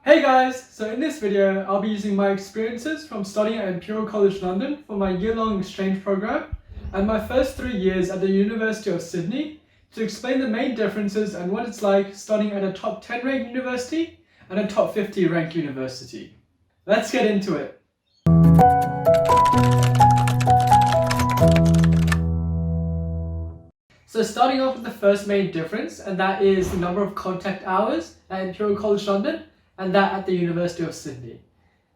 Hey guys! So in this video, I'll be using my experiences from studying at Imperial College London for my year-long exchange program and my first 3 years at the University of Sydney to explain the main differences and what it's like studying at a top 10 ranked university and a top 50 ranked university. Let's get into it. So starting off with the first main difference, and that is the number of contact hours at Imperial College London and that at the University of Sydney.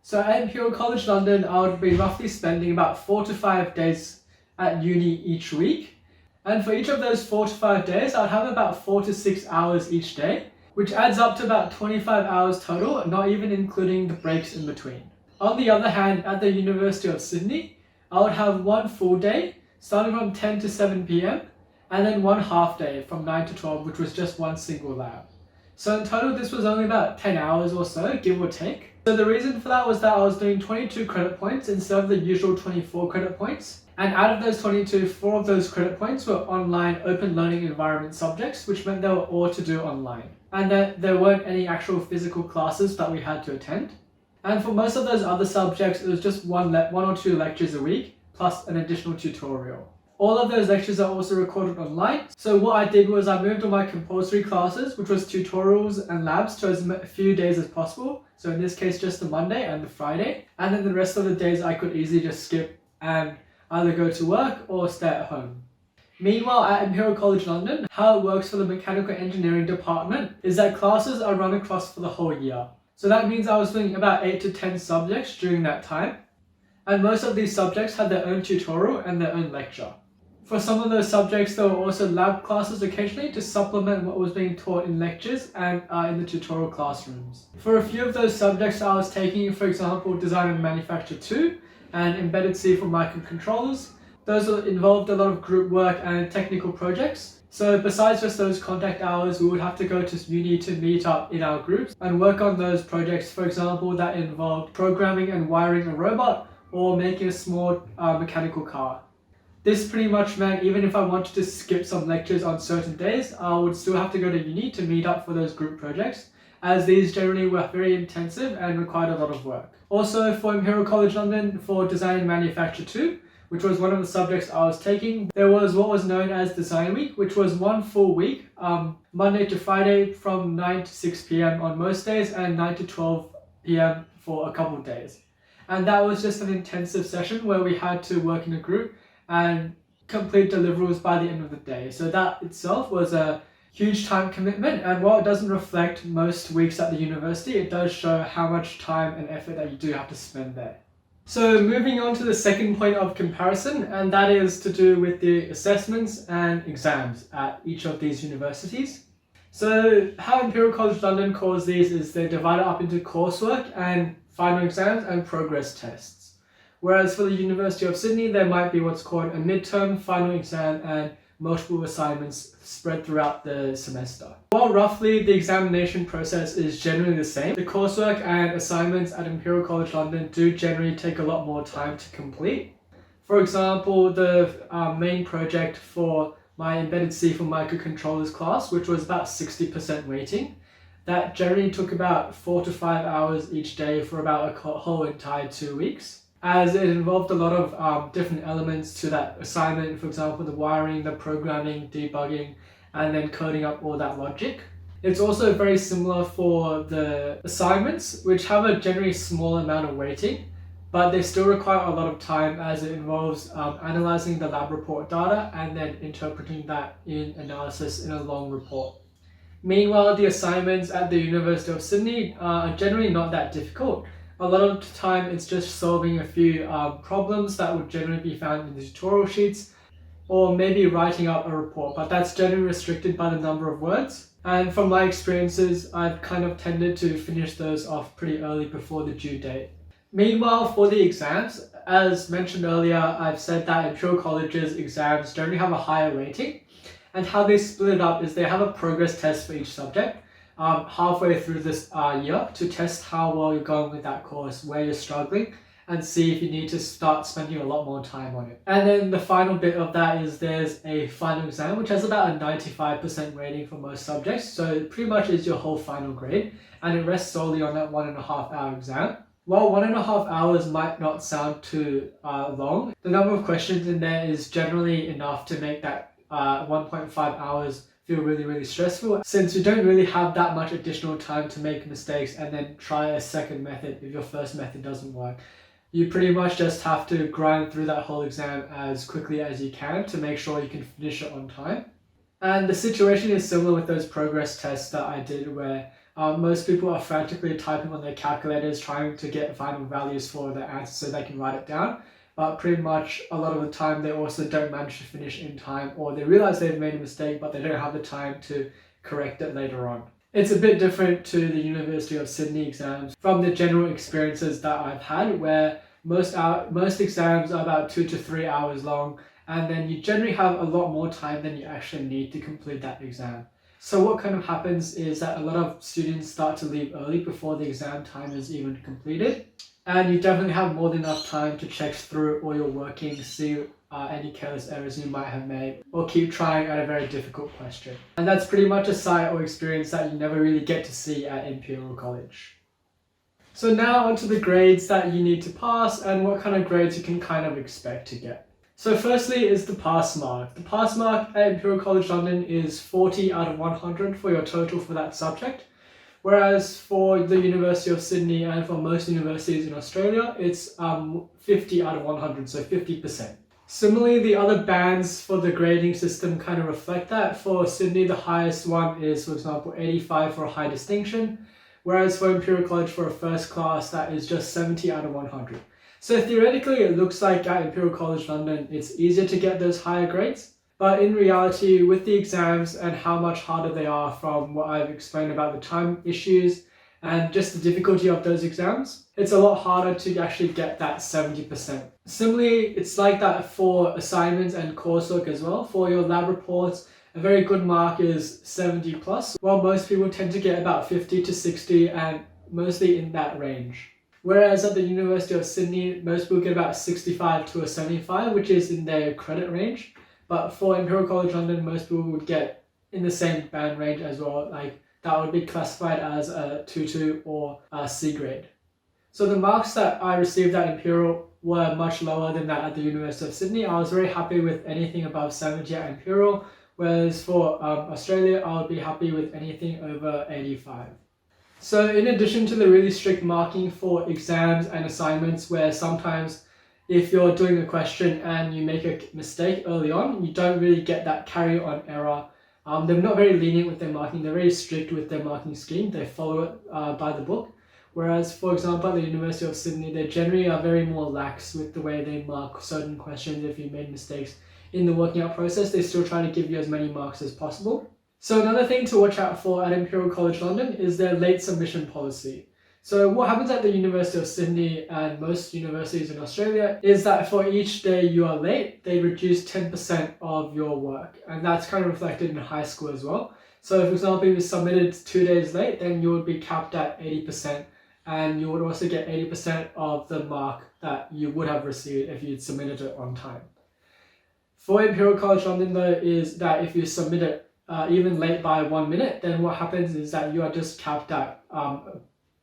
So at Imperial College London, I would be roughly spending about 4 to 5 days at uni each week. And for each of those 4 to 5 days, I would have about 4 to 6 hours each day, which adds up to about 25 hours total, not even including the breaks in between. On the other hand, at the University of Sydney, I would have one full day, starting from 10 to 7 p.m, and then one half day from 9 to 12, which was just one single lab. So in total, this was only about 10 hours or so, give or take. So the reason for that was that I was doing 22 credit points instead of the usual 24 credit points. And out of those 22, 4 of those credit points were online open learning environment subjects, which meant they were all to do online. And that there weren't any actual physical classes that we had to attend. And for most of those other subjects, it was just one or two lectures a week, plus an additional tutorial. All of those lectures are also recorded online. So what I did was I moved all my compulsory classes, which was tutorials and labs, to as few days as possible. So in this case, just the Monday and the Friday. And then the rest of the days I could easily just skip and either go to work or stay at home. Meanwhile, at Imperial College London, how it works for the mechanical engineering department is that classes are run across for the whole year. So that means I was doing about 8 to 10 subjects during that time. And most of these subjects had their own tutorial and their own lecture. For some of those subjects, there were also lab classes occasionally to supplement what was being taught in lectures and in the tutorial classrooms. For a few of those subjects I was taking, for example, Design and Manufacture 2 and Embedded C for microcontrollers, those involved a lot of group work and technical projects. So besides just those contact hours, we would have to go to uni to meet up in our groups and work on those projects, for example, that involved programming and wiring a robot or making a small mechanical car. This pretty much meant even if I wanted to skip some lectures on certain days, I would still have to go to uni to meet up for those group projects, as these generally were very intensive and required a lot of work. Also for Imperial College London, for Design and Manufacture 2, which was one of the subjects I was taking, there was what was known as Design Week, which was one full week, Monday to Friday from 9 to 6 p.m. on most days and 9 to 12 p.m. for a couple of days. And that was just an intensive session where we had to work in a group and complete deliverables by the end of the day. So that itself was a huge time commitment, and while it doesn't reflect most weeks at the university, it does show how much time and effort that you do have to spend there. So moving on to the second point of comparison, and that is to do with the assessments and exams at each of these universities. So how Imperial College London calls these is they divide it up into coursework and final exams and progress tests. Whereas for the University of Sydney, there might be what's called a midterm, final exam, and multiple assignments spread throughout the semester. While roughly the examination process is generally the same, the coursework and assignments at Imperial College London do generally take a lot more time to complete. For example, the main project for my Embedded C for microcontrollers class, which was about 60% weighting, that generally took about 4 to 5 hours each day for about a whole entire 2 weeks. As it involved a lot of different elements to that assignment, for example, the wiring, the programming, debugging, and then coding up all that logic. It's also very similar for the assignments, which have a generally small amount of weighting, but they still require a lot of time as it involves analyzing the lab report data and then interpreting that in analysis in a long report. Meanwhile, the assignments at the University of Sydney are generally not that difficult. A lot of the time it's just solving a few problems that would generally be found in the tutorial sheets, or maybe writing up a report, but that's generally restricted by the number of words. And from my experiences, I've kind of tended to finish those off pretty early before the due date. Meanwhile, for the exams, as mentioned earlier, I've said that Imperial College's exams generally have a higher rating, and how they split it up is they have a progress test for each subject halfway through this year to test how well you're going with that course, where you're struggling, and see if you need to start spending a lot more time on it. And then the final bit of that is there's a final exam, which has about a 95% rating for most subjects. So it pretty much is your whole final grade, and it rests solely on that 1.5 hour exam. While 1.5 hours might not sound too long, the number of questions in there is generally enough to make that 1.5 hours feel really, really stressful, since you don't really have that much additional time to make mistakes and then try a second method if your first method doesn't work. You pretty much just have to grind through that whole exam as quickly as you can to make sure you can finish it on time. And the situation is similar with those progress tests that I did, where most people are frantically typing on their calculators trying to get final values for their answers so they can write it down. But pretty much a lot of the time they also don't manage to finish in time, or they realize they've made a mistake but they don't have the time to correct it later on. It's a bit different to the University of Sydney exams from the general experiences that I've had, where most exams are about 2 to 3 hours long, and then you generally have a lot more time than you actually need to complete that exam. So what kind of happens is that a lot of students start to leave early before the exam time is even completed. And you definitely have more than enough time to check through all your workings, see any careless errors you might have made, or keep trying at a very difficult question. And that's pretty much a sight or experience that you never really get to see at Imperial College. So now onto the grades that you need to pass and what kind of grades you can kind of expect to get. So firstly is the pass mark. The pass mark at Imperial College London is 40 out of 100 for your total for that subject. Whereas for the University of Sydney and for most universities in Australia, it's 50 out of 100, so 50%. Similarly, the other bands for the grading system kind of reflect that. For Sydney, the highest one is, for example, 85 for a high distinction, whereas for Imperial College for a first class, that is just 70 out of 100. So theoretically, it looks like at Imperial College London, it's easier to get those higher grades. But in reality, with the exams and how much harder they are from what I've explained about the time issues and just the difficulty of those exams, it's a lot harder to actually get that 70%. Similarly, it's like that for assignments and coursework as well. For your lab reports, a very good mark is 70 plus, while most people tend to get about 50 to 60 and mostly in that range. Whereas at the University of Sydney, most people get about 65 to a 75, which is in their credit range. But for Imperial College London, most people would get in the same band range as well. Like that would be classified as a 2-2 or a C grade. So the marks that I received at Imperial were much lower than that at the University of Sydney. I was very happy with anything above 70 at Imperial, whereas for Australia, I would be happy with anything over 85. So in addition to the really strict marking for exams and assignments, where sometimes if you're doing a question and you make a mistake early on, you don't really get that carry on error. They're not very lenient with their marking. They're very strict with their marking scheme. They follow it by the book. Whereas, for example, at the University of Sydney, they generally are very more lax with the way they mark certain questions. If you made mistakes in the working out process, they still try to give you as many marks as possible. So another thing to watch out for at Imperial College London is their late submission policy. So what happens at the University of Sydney and most universities in Australia is that for each day you are late, they reduce 10% of your work. And that's kind of reflected in high school as well. So for example, if you submitted 2 days late, then you would be capped at 80%. And you would also get 80% of the mark that you would have received if you'd submitted it on time. For Imperial College London though, is that if you submit it even late by 1 minute, then what happens is that you are just capped at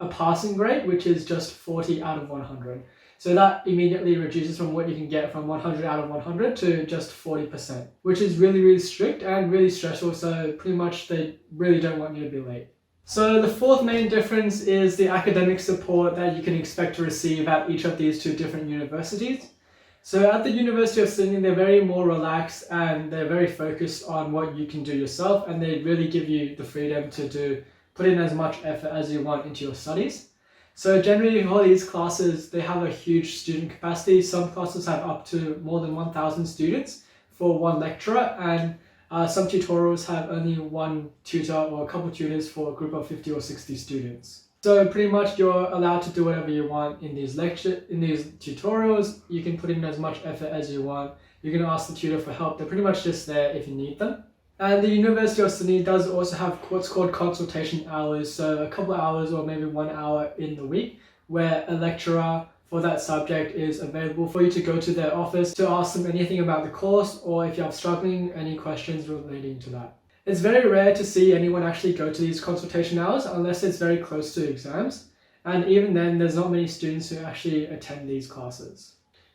a passing grade, which is just 40 out of 100. So that immediately reduces from what you can get from 100 out of 100 to just 40%, which is really, really strict and really stressful. So pretty much they really don't want you to be late. So the fourth main difference is the academic support that you can expect to receive at each of these two different universities. So at the University of Sydney, they're very more relaxed and they're very focused on what you can do yourself, and they really give you the freedom to put in as much effort as you want into your studies. So generally for these classes, they have a huge student capacity. Some classes have up to more than 1,000 students for one lecturer, and some tutorials have only one tutor or a couple tutors for a group of 50 or 60 students. So pretty much you're allowed to do whatever you want in these tutorials. You can put in as much effort as you want. You can ask the tutor for help. They're pretty much just there if you need them. And the University of Sydney does also have what's called consultation hours, so a couple of hours or maybe 1 hour in the week where a lecturer for that subject is available for you to go to their office to ask them anything about the course, or if you're struggling, any questions relating to that. It's very rare to see anyone actually go to these consultation hours unless it's very close to exams, and even then there's not many students who actually attend these classes.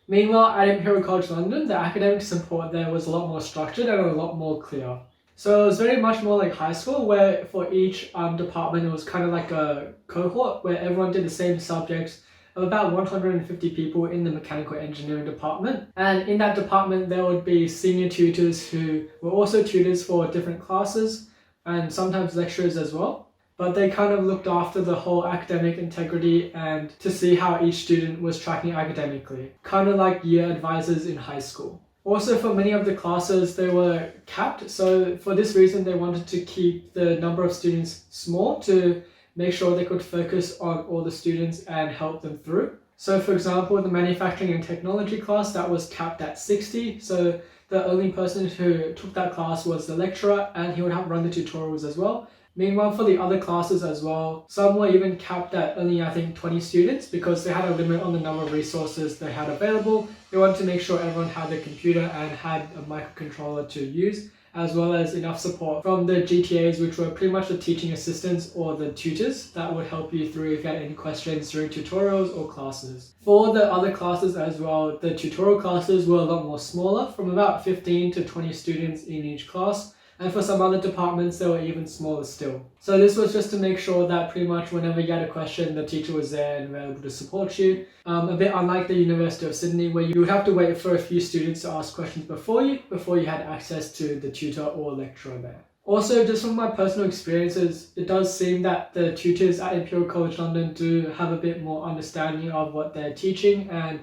Meanwhile, at Imperial College London, the academic support there was a lot more structured and a lot more clear. So it was very much more like high school, where for each department it was kind of like a cohort where everyone did the same subjects, of about 150 people in the mechanical engineering department. And in that department there would be senior tutors who were also tutors for different classes, and sometimes lecturers as well. But they kind of looked after the whole academic integrity and to see how each student was tracking academically, kind of like year advisors in high school. Also, for many of the classes, they were capped, so for this reason they wanted to keep the number of students small to make sure they could focus on all the students and help them through. So for example, the manufacturing and technology class, that was capped at 60, so the only person who took that class was the lecturer, and he would have run the tutorials as well. Meanwhile, for the other classes as well, some were even capped at only, I think, 20 students because they had a limit on the number of resources they had available. They wanted to make sure everyone had a computer and had a microcontroller to use, as well as enough support from the GTAs, which were pretty much the teaching assistants or the tutors that would help you through if you had any questions during tutorials or classes. For the other classes as well, the tutorial classes were a lot more smaller, from about 15 to 20 students in each class. And for some other departments, they were even smaller still. So this was just to make sure that pretty much whenever you had a question, the teacher was there and able to support you. A bit unlike the University of Sydney, where you would have to wait for a few students to ask questions before you had access to the tutor or lecturer there. Also, just from my personal experiences, it does seem that the tutors at Imperial College London do have a bit more understanding of what they're teaching and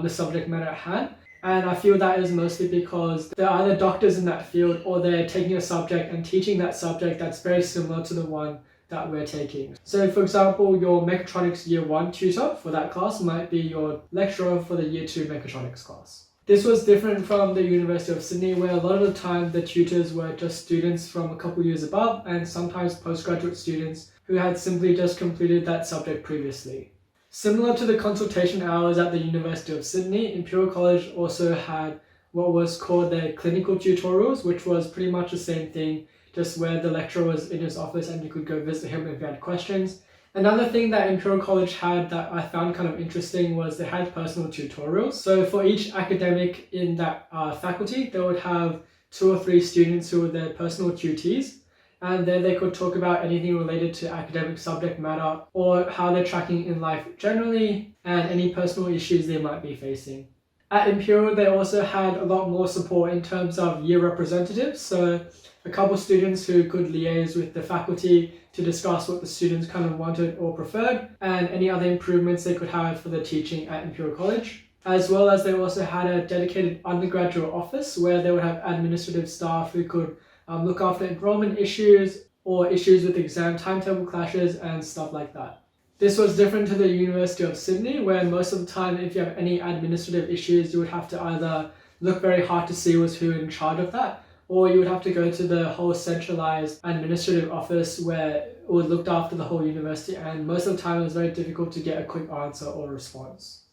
the subject matter at hand. And I feel that is mostly because they're either doctors in that field, or they're taking a subject and teaching that subject that's very similar to the one that we're taking. So for example, your mechatronics year 1 tutor for that class might be your lecturer for the year 2 mechatronics class. This was different from the University of Sydney, where a lot of the time the tutors were just students from a couple years above, and sometimes postgraduate students who had simply just completed that subject previously. Similar to the consultation hours at the University of Sydney, Imperial College also had what was called their clinical tutorials, which was pretty much the same thing, just where the lecturer was in his office and you could go visit him if you had questions. Another thing that Imperial College had that I found kind of interesting was they had personal tutorials. So for each academic in that faculty, they would have 2 or 3 students who were their personal tutees. And then they could talk about anything related to academic subject matter, or how they're tracking in life generally, and any personal issues they might be facing. At Imperial, they also had a lot more support in terms of year representatives, so a couple students who could liaise with the faculty to discuss what the students kind of wanted or preferred, and any other improvements they could have for the teaching at Imperial College. As well as they also had a dedicated undergraduate office where they would have administrative staff who could look after enrollment issues or issues with exam timetable clashes and stuff like that. This was different to the University of Sydney, where most of the time if you have any administrative issues, you would have to either look very hard to see who's in charge of that, or you would have to go to the whole centralized administrative office where it would look after the whole university, and most of the time it was very difficult to get a quick answer or response.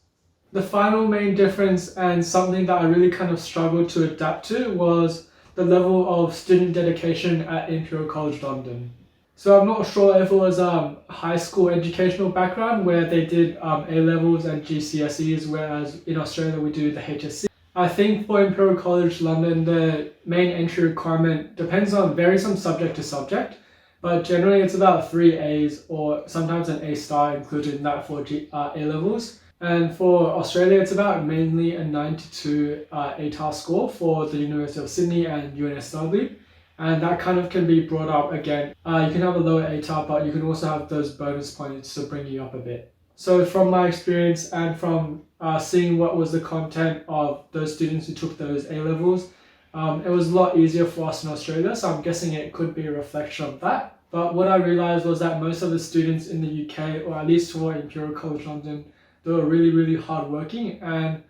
The final main difference, and something that I really kind of struggled to adapt to, was the level of student dedication at Imperial College London. So I'm not sure if it was high school educational background where they did A-levels and GCSEs, whereas in Australia we do the HSC. I think for Imperial College London, the main entry requirement varies from subject to subject, but generally it's about 3 A's or sometimes an A star included in that for A-levels. And for Australia, it's about mainly a 92 ATAR score for the University of Sydney and UNSW. And that kind of can be brought up again. You can have a lower ATAR, but you can also have those bonus points to bring you up a bit. So from my experience and from seeing what was the content of those students who took those A-levels, it was a lot easier for us in Australia. So I'm guessing it could be a reflection of that. But what I realized was that most of the students in the UK, or at least for Imperial College London, they were really, really hardworking, and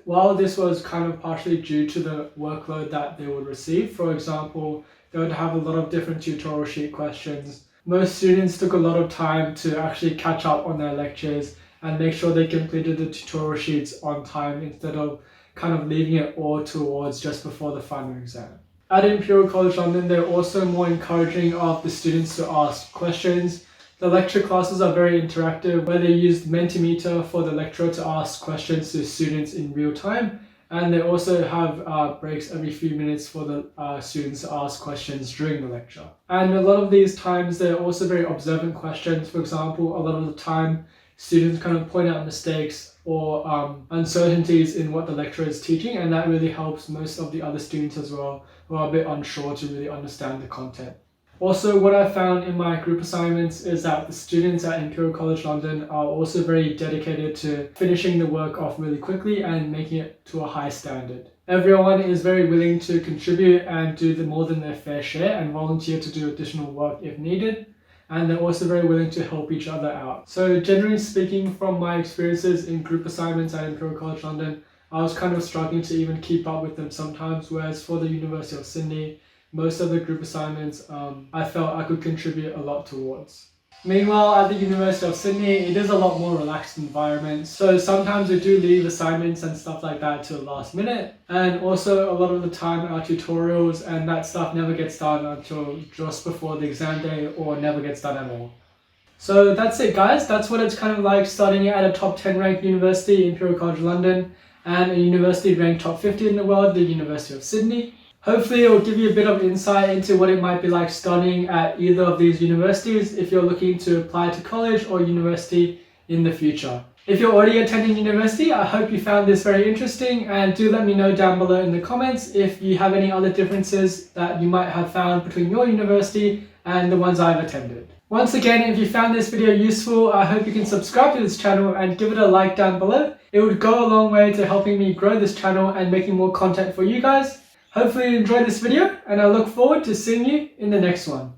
while this was kind of partially due to the workload that they would receive, for example, they would have a lot of different tutorial sheet questions. Most students took a lot of time to actually catch up on their lectures and make sure they completed the tutorial sheets on time instead of kind of leaving it all towards just before the final exam. At Imperial College London, they're also more encouraging of the students to ask questions. The lecture classes are very interactive, where they use Mentimeter for the lecturer to ask questions to students in real time. And they also have breaks every few minutes for the students to ask questions during the lecture. And a lot of these times, they're also very observant questions. For example, a lot of the time, students kind of point out mistakes or uncertainties in what the lecturer is teaching, and that really helps most of the other students as well who are a bit unsure to really understand the content. Also, what I found in my group assignments is that the students at Imperial College London are also very dedicated to finishing the work off really quickly and making it to a high standard. Everyone is very willing to contribute and do more than their fair share and volunteer to do additional work if needed. And they're also very willing to help each other out. So generally speaking, from my experiences in group assignments at Imperial College London, I was kind of struggling to even keep up with them sometimes, whereas for the University of Sydney, most of the group assignments I felt I could contribute a lot towards. Meanwhile, at the University of Sydney, it is a lot more relaxed environment. So sometimes we do leave assignments and stuff like that to the last minute. And also a lot of the time our tutorials and that stuff never gets done until just before the exam day or never gets done at all. So that's it, guys. That's what it's kind of like studying at a top 10 ranked university, Imperial College London, and a university ranked top 50 in the world, the University of Sydney. Hopefully it will give you a bit of insight into what it might be like studying at either of these universities if you're looking to apply to college or university in the future. If you're already attending university, I hope you found this very interesting, and do let me know down below in the comments if you have any other differences that you might have found between your university and the ones I've attended. Once again, if you found this video useful, I hope you can subscribe to this channel and give it a like down below. It would go a long way to helping me grow this channel and making more content for you guys. Hopefully you enjoyed this video, and I look forward to seeing you in the next one.